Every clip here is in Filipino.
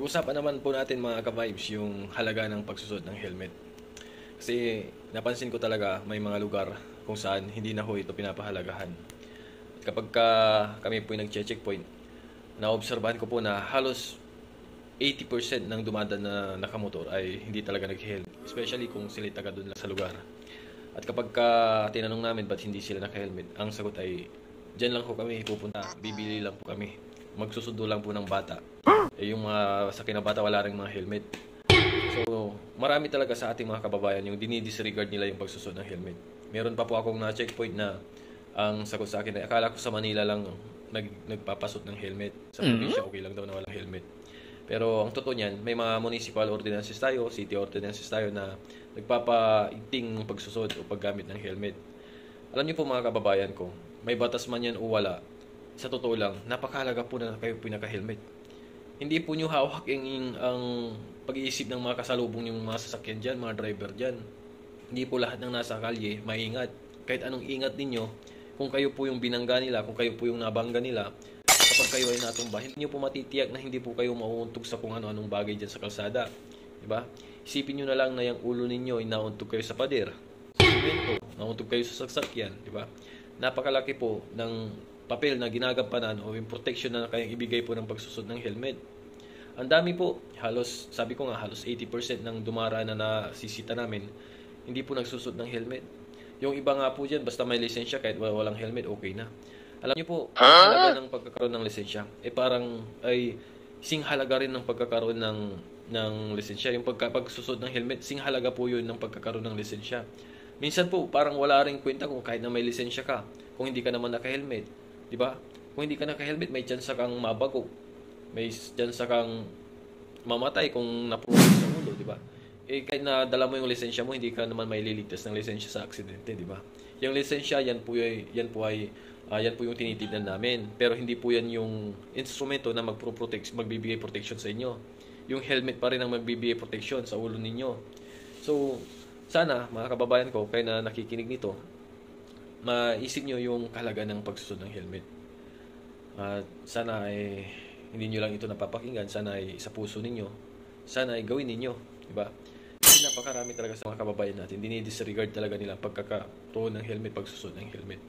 Pag-usapan naman po natin mga ka-vibes yung halaga ng pagsusot ng helmet. Kasi napansin ko talaga may mga lugar kung saan hindi na ho ito pinapahalagahan. At kapag kami po yung nag-checkpoint, naobserbahan ko po na halos 80% ng dumadaan na nakamotor ay hindi talaga nag-helmet. Especially kung sila taga doon lang sa lugar. At kapag tinanong namin ba't hindi sila naka-helmet, ang sagot ay dyan lang po kami pupunta, bibili lang po kami. Magsusundo lang po ng bata. Yung mga sa kinabata wala ring mga helmet. So, marami talaga sa ating mga kababayan yung dinidisregard nila yung pagsusot ng helmet. Meron pa po akong na-checkpoint na ang sagot sa akin ay akala ko sa Manila lang nagpapasot ng helmet. Sa probinsya okay lang daw na walang helmet. Pero ang totoo niyan, may mga municipal ordinances tayo, city ordinances tayo na nagpapaigting ng pagsusot o paggamit ng helmet. Alam niyo po mga kababayan ko, may batas man yan o wala, sa totoo lang, napakahalaga po na kayo pinaka-helmet. Hindi po nyo hawak ang pag-iisip ng mga kasalubong yung mga sasakyan dyan, mga driver dyan. Hindi po lahat ng nasa kalye maingat. Kahit anong ingat ninyo, kung kayo po yung binangga nila, kung kayo po yung nabangga nila, kapag kayo ay natumba, hindi nyo po matitiyak na hindi po kayo mauuntog sa kung ano-anong bagay dyan sa kalsada. Diba? Isipin nyo na lang na yung ulo ninyo ay nauntog kayo sa pader, simento, nauntog kayo sa sasakyan. Diba? Napakalaki po ng papel na ginagampanan o yung protection na kayang ibigay po ng pagsusot ng helmet. Ang dami po, halos, sabi ko nga, halos 80% ng dumaraan na nasisita namin, hindi po nagsusot ng helmet. Yung iba nga po dyan, basta may lisensya, kahit walang helmet, okay na. Alam niyo po, ang halaga ng pagkakaroon ng lisensya, parang ay singhalaga rin ng pagkakaroon ng lisensya. Yung pagsusot ng helmet, singhalaga po yun ng pagkakaroon ng lisensya. Minsan po, parang wala rin kwenta kung kahit na may lisensya ka, kung hindi ka naman naka-helmet. Diba? Kung hindi ka naka-helmet, may chance kang mabago. May chance kang mamatay kung napuno sa ulo, diba? Kahit na dala mo yung lisensya mo, hindi ka naman maililigtas ng lisensya sa aksidente, diba? Yung lisensya, yan po yung tinitignan namin. Pero hindi po yan yung instrumento na magbibigay protection sa inyo. Yung helmet pa rin ang magbibigay protection sa ulo ninyo. So, sana, mga kababayan ko, kayo na nakikinig nito, maisip nyo yung kahalaga ng pagsusot ng helmet. Sana ay hindi nyo lang ito napapakinggan. Sana ay sa puso ninyo. Sana ay gawin ninyo. Diba? Kasi napakarami talaga sa mga kababayan natin. Dinidisregard talaga nila pagkakatuon ng helmet, pagsusot ng helmet.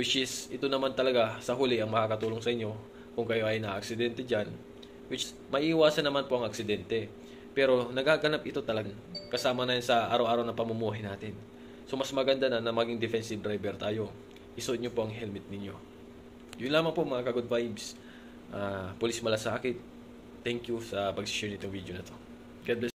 Which is, ito naman talaga sa huli ang makakatulong sa inyo kung kayo ay na-aksidente dyan. Which, maiiwasan naman po ang aksidente. Pero nagaganap ito talaga. Kasama na yun sa araw-araw na pamumuhay natin. So, mas maganda na maging defensive driver tayo. Isuot nyo po ang helmet ninyo. Yun lamang po mga ka-good vibes. Police Malasakit. Thank you sa pag-share nitong video na to. God bless.